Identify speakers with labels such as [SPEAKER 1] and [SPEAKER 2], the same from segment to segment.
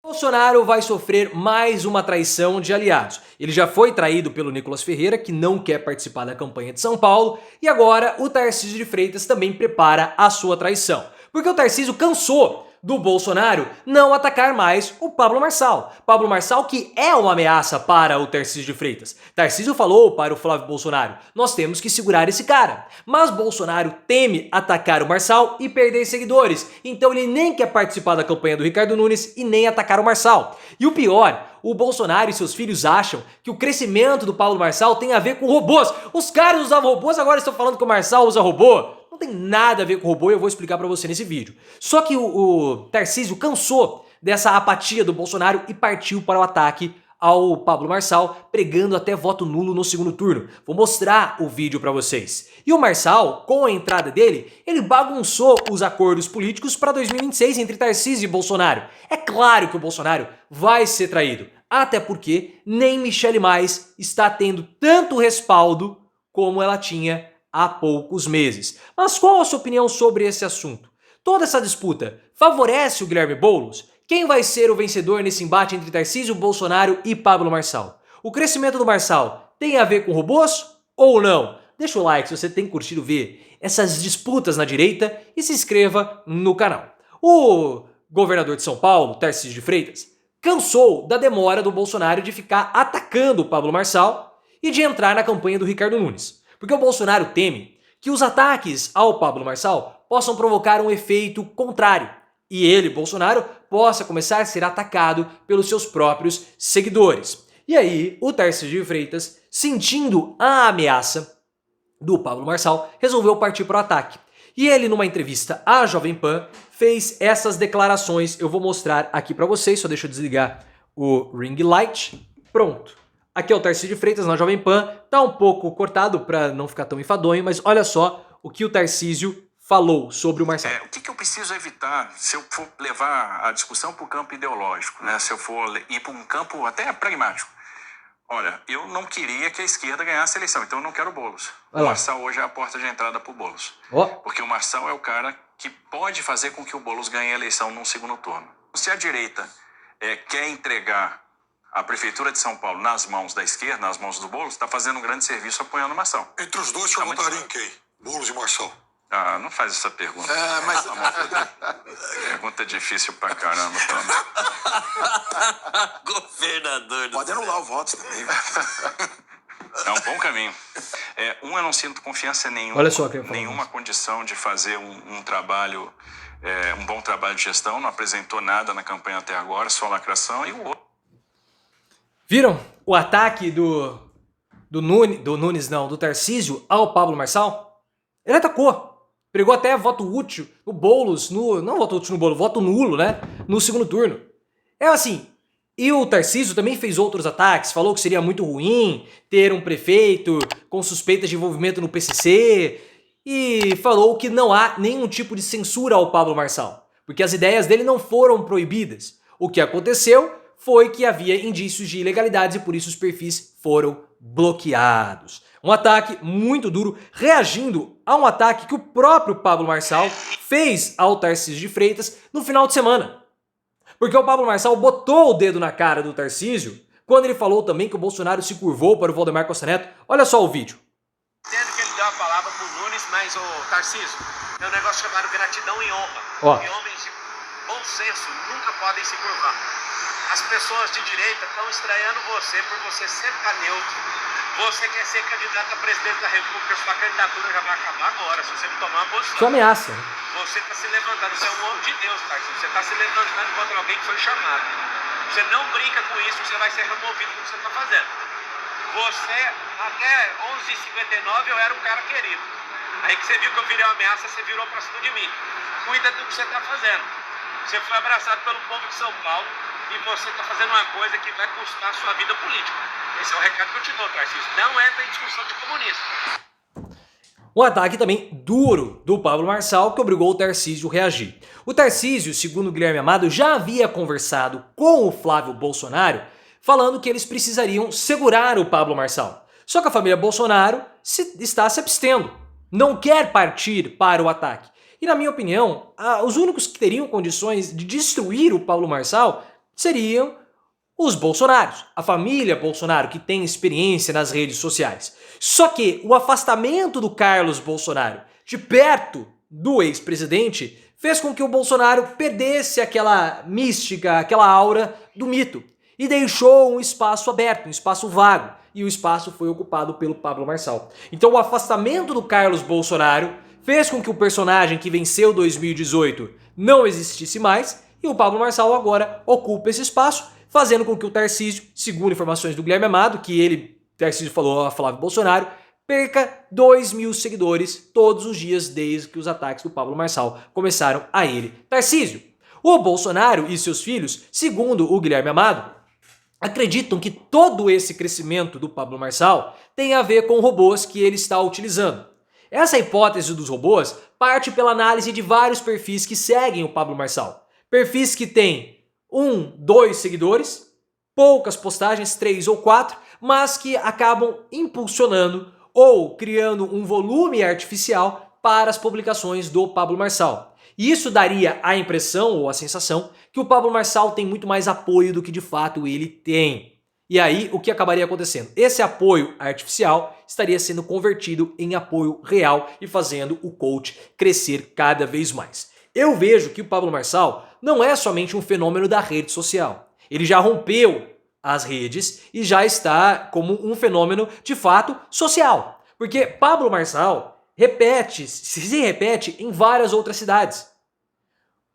[SPEAKER 1] Bolsonaro vai sofrer mais uma traição de aliados. Ele já foi traído pelo Nicolas Ferreira, que não quer participar da campanha de São Paulo, e agora o Tarcísio de Freitas também prepara a sua traição. Porque o Tarcísio cansou do Bolsonaro não atacar mais o Pablo Marçal. Pablo Marçal que é uma ameaça para o Tarcísio de Freitas. Tarcísio falou para o Flávio Bolsonaro, nós temos que segurar esse cara. Mas Bolsonaro teme atacar o Marçal e perder seguidores. Então ele nem quer participar da campanha do Ricardo Nunes e nem atacar o Marçal. E o pior, o Bolsonaro e seus filhos acham que o crescimento do Pablo Marçal tem a ver com robôs. Os caras usavam robôs, agora estão falando que o Marçal usa robô. Não tem nada a ver com robô e eu vou explicar pra você nesse vídeo. Só que o Tarcísio cansou dessa apatia do Bolsonaro e partiu para o ataque ao Pablo Marçal, pregando até voto nulo no segundo turno. Vou mostrar o vídeo pra vocês. E o Marçal, com a entrada dele, ele bagunçou os acordos políticos para 2026 entre Tarcísio e Bolsonaro. É claro que o Bolsonaro vai ser traído, até porque nem Michelle Mais está tendo tanto respaldo como ela tinha há poucos meses. Mas qual a sua opinião sobre esse assunto? Toda essa disputa favorece o Guilherme Boulos? Quem vai ser o vencedor nesse embate entre Tarcísio, Bolsonaro e Pablo Marçal? O crescimento do Marçal tem a ver com robôs ou não? Deixa o like se você tem curtido ver essas disputas na direita e se inscreva no canal. O governador de São Paulo, Tarcísio de Freitas, cansou da demora do Bolsonaro de ficar atacando o Pablo Marçal e de entrar na campanha do Ricardo Nunes. Porque o Bolsonaro teme que os ataques ao Pablo Marçal possam provocar um efeito contrário e ele, Bolsonaro, possa começar a ser atacado pelos seus próprios seguidores. E aí, o Tarcísio de Freitas, sentindo a ameaça do Pablo Marçal, resolveu partir para o ataque. E ele, numa entrevista à Jovem Pan, fez essas declarações. Eu vou mostrar aqui para vocês, só deixa eu desligar o ring light. Pronto. Aqui é o Tarcísio de Freitas na Jovem Pan, tá um pouco cortado para não ficar tão enfadonho, mas olha só o que o Tarcísio falou sobre o Marçal.
[SPEAKER 2] O que eu preciso evitar se eu for levar a discussão para o campo ideológico, né? Se eu for ir para um campo até pragmático. Olha, eu não queria que a esquerda ganhasse a eleição, então eu não quero Boulos. O Marçal hoje é a porta de entrada para o Boulos. Porque o Marçal é o cara que pode fazer com que o Boulos ganhe a eleição num segundo turno. Se a direita quer entregar a Prefeitura de São Paulo nas mãos da esquerda, nas mãos do Boulos, está fazendo um grande serviço apoiando o Marçal.
[SPEAKER 3] Entre os dois, eu votaria em quem? Boulos e Marçal?
[SPEAKER 2] Ah, não faz essa pergunta.
[SPEAKER 3] Mas...
[SPEAKER 2] Pergunta difícil pra caramba, Tony.
[SPEAKER 4] Governador.
[SPEAKER 3] Pode anular o voto também.
[SPEAKER 2] É um bom caminho. Eu não sinto confiança nenhuma,
[SPEAKER 1] Olha só
[SPEAKER 2] nenhuma condição de fazer um trabalho, um bom trabalho de gestão. Não apresentou nada na campanha até agora, só lacração. E o outro.
[SPEAKER 1] Viram o ataque do Tarcísio ao Pablo Marçal? Ele atacou. Pregou até voto útil no Boulos, não voto útil no Boulos, voto nulo, né? No segundo turno. É assim, e o Tarcísio também fez outros ataques, falou que seria muito ruim ter um prefeito com suspeitas de envolvimento no PCC e falou que não há nenhum tipo de censura ao Pablo Marçal, porque as ideias dele não foram proibidas. O que aconteceu foi que havia indícios de ilegalidades e por isso os perfis foram bloqueados. Um ataque muito duro, reagindo a um ataque que o próprio Pablo Marçal fez ao Tarcísio de Freitas no final de semana. Porque o Pablo Marçal botou o dedo na cara do Tarcísio quando ele falou também que o Bolsonaro se curvou para o Valdemar Costa Neto. Olha só o vídeo.
[SPEAKER 4] Entendo que ele deu a palavra pro Nunes, mas o Tarcísio, tem um negócio chamado gratidão e honra. E homens de bom senso nunca podem se curvar. As pessoas de direita estão estranhando você por você sempre estar neutro. Você quer ser candidato a presidente da República, sua candidatura já vai acabar agora, se você não tomar uma posição.
[SPEAKER 1] Sua ameaça.
[SPEAKER 4] Você está se levantando, você é um homem de Deus, Tarcísio. Você está se levantando contra alguém que foi chamado. Você não brinca com isso, você vai ser removido do que você está fazendo. Você, até 11h59, eu era um cara querido. Aí que você viu que eu virei uma ameaça, você virou pra cima de mim. Cuida do que você está fazendo. Você foi abraçado pelo povo de São Paulo e você está fazendo uma coisa que vai custar a sua vida política. Esse é o recado que eu te dou, Tarcísio. Não entra em discussão de comunista.
[SPEAKER 1] Um ataque também duro do Pablo Marçal que obrigou o Tarcísio a reagir. O Tarcísio, segundo o Guilherme Amado, já havia conversado com o Flávio Bolsonaro falando que eles precisariam segurar o Pablo Marçal. Só que a família Bolsonaro está se abstendo, não quer partir para o ataque. E na minha opinião, os únicos que teriam condições de destruir o Pablo Marçal seriam os Bolsonaros, a família Bolsonaro, que tem experiência nas redes sociais. Só que o afastamento do Carlos Bolsonaro de perto do ex-presidente fez com que o Bolsonaro perdesse aquela mística, aquela aura do mito e deixou um espaço aberto, um espaço vago, e o espaço foi ocupado pelo Pablo Marçal. Então o afastamento do Carlos Bolsonaro fez com que o personagem que venceu 2018 não existisse mais, e o Pablo Marçal agora ocupa esse espaço, fazendo com que o Tarcísio, segundo informações do Guilherme Amado, Tarcísio falou a Flávio Bolsonaro, perca 2.000 seguidores todos os dias desde que os ataques do Pablo Marçal começaram a ele. Tarcísio, o Bolsonaro e seus filhos, segundo o Guilherme Amado, acreditam que todo esse crescimento do Pablo Marçal tem a ver com robôs que ele está utilizando. Essa hipótese dos robôs parte pela análise de vários perfis que seguem o Pablo Marçal. Perfis que têm 1, 2 seguidores, poucas postagens, 3 ou 4, mas que acabam impulsionando ou criando um volume artificial para as publicações do Pablo Marçal. E isso daria a impressão ou a sensação que o Pablo Marçal tem muito mais apoio do que de fato ele tem. E aí o que acabaria acontecendo? Esse apoio artificial estaria sendo convertido em apoio real e fazendo o coach crescer cada vez mais. Eu vejo que o Pablo Marçal não é somente um fenômeno da rede social. Ele já rompeu as redes e já está como um fenômeno de fato social. Porque Pablo Marçal se repete em várias outras cidades.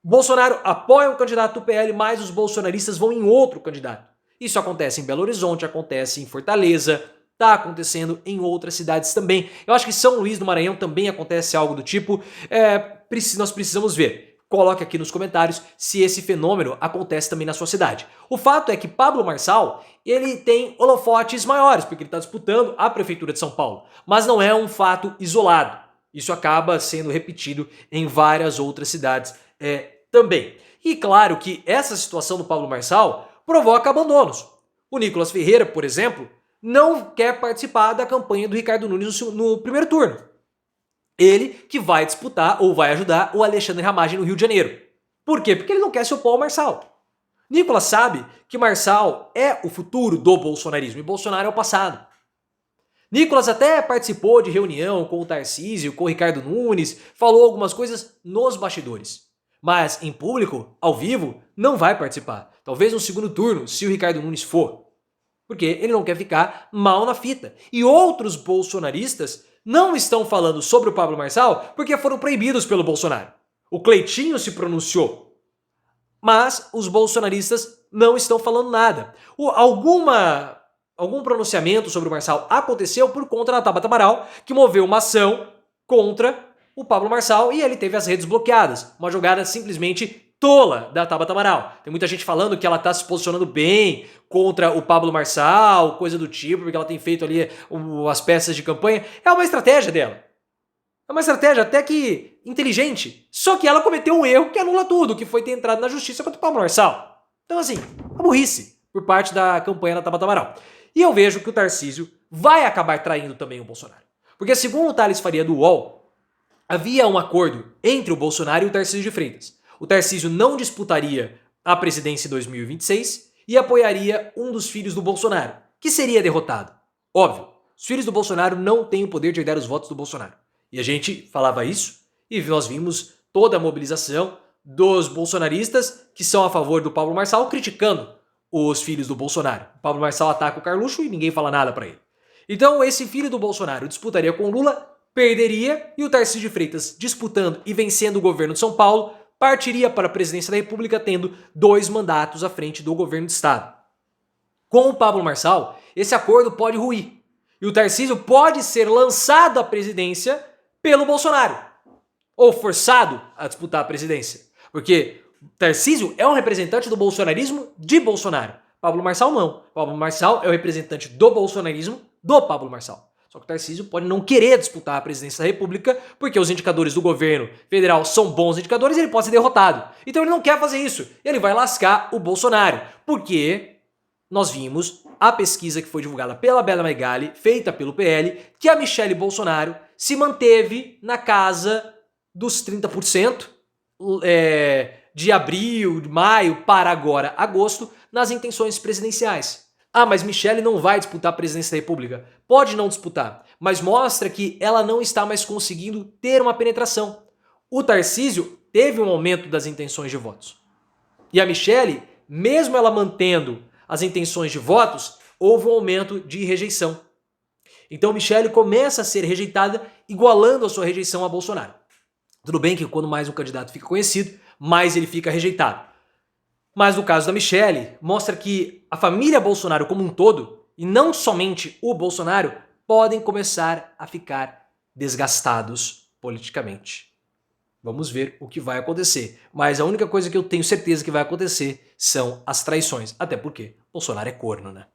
[SPEAKER 1] Bolsonaro apoia um candidato do PL, mas os bolsonaristas vão em outro candidato. Isso acontece em Belo Horizonte, acontece em Fortaleza, está acontecendo em outras cidades também. Eu acho que em São Luís do Maranhão também acontece algo do tipo. Nós precisamos ver. Coloque aqui nos comentários se esse fenômeno acontece também na sua cidade. O fato é que Pablo Marçal, ele tem holofotes maiores, porque ele está disputando a prefeitura de São Paulo. Mas não é um fato isolado. Isso acaba sendo repetido em várias outras cidades também. E claro que essa situação do Pablo Marçal provoca abandonos. O Nicolas Ferreira, por exemplo, não quer participar da campanha do Ricardo Nunes no primeiro turno. Ele que vai disputar ou vai ajudar o Alexandre Ramagem no Rio de Janeiro. Por quê? Porque ele não quer se opor ao Marçal. Nicolas sabe que Marçal é o futuro do bolsonarismo e Bolsonaro é o passado. Nicolas até participou de reunião com o Tarcísio, com o Ricardo Nunes, falou algumas coisas nos bastidores. Mas em público, ao vivo, não vai participar. Talvez no segundo turno, se o Ricardo Nunes for. Porque ele não quer ficar mal na fita. E outros bolsonaristas não estão falando sobre o Pablo Marçal porque foram proibidos pelo Bolsonaro. O Cleitinho se pronunciou. Mas os bolsonaristas não estão falando nada. Algum pronunciamento sobre o Marçal aconteceu por conta da Tabata Amaral, que moveu uma ação contra o Pablo Marçal e ele teve as redes bloqueadas. Uma jogada simplesmente tola da Tabata Amaral. Tem muita gente falando que ela está se posicionando bem contra o Pablo Marçal, coisa do tipo, porque ela tem feito ali as peças de campanha. É uma estratégia dela. É uma estratégia até que inteligente. Só que ela cometeu um erro que anula tudo, que foi ter entrado na justiça contra o Pablo Marçal. Então assim, uma burrice por parte da campanha da Tabata Amaral. E eu vejo que o Tarcísio vai acabar traindo também o Bolsonaro. Porque segundo o Thales Faria do UOL, havia um acordo entre o Bolsonaro e o Tarcísio de Freitas. O Tarcísio não disputaria a presidência em 2026 e apoiaria um dos filhos do Bolsonaro, que seria derrotado. Óbvio, os filhos do Bolsonaro não têm o poder de herdar os votos do Bolsonaro. E a gente falava isso e nós vimos toda a mobilização dos bolsonaristas que são a favor do Pablo Marçal criticando os filhos do Bolsonaro. O Pablo Marçal ataca o Carluxo e ninguém fala nada para ele. Então esse filho do Bolsonaro disputaria com o Lula, perderia, e o Tarcísio de Freitas, disputando e vencendo o governo de São Paulo, partiria para a presidência da República tendo 2 mandatos à frente do governo de estado. Com o Pablo Marçal, esse acordo pode ruir. E o Tarcísio pode ser lançado à presidência pelo Bolsonaro. Ou forçado a disputar a presidência. Porque Tarcísio é um representante do bolsonarismo de Bolsonaro. Pablo Marçal não. Pablo Marçal é o representante do bolsonarismo do Pablo Marçal. Só que o Tarcísio pode não querer disputar a presidência da República porque os indicadores do governo federal são bons indicadores e ele pode ser derrotado. Então ele não quer fazer isso. Ele vai lascar o Bolsonaro. Porque nós vimos a pesquisa que foi divulgada pela Bela Megali, feita pelo PL, que a Michele Bolsonaro se manteve na casa dos 30% de abril, de maio para agora agosto nas intenções presidenciais. Ah, mas Michele não vai disputar a presidência da República. Pode não disputar, mas mostra que ela não está mais conseguindo ter uma penetração. O Tarcísio teve um aumento das intenções de votos. E a Michele, mesmo ela mantendo as intenções de votos, houve um aumento de rejeição. Então Michele começa a ser rejeitada, igualando a sua rejeição a Bolsonaro. Tudo bem que quando mais um candidato fica conhecido, mais ele fica rejeitado. Mas no caso da Michele, mostra que a família Bolsonaro como um todo, e não somente o Bolsonaro, podem começar a ficar desgastados politicamente. Vamos ver o que vai acontecer. Mas a única coisa que eu tenho certeza que vai acontecer são as traições. Até porque Bolsonaro é corno, né?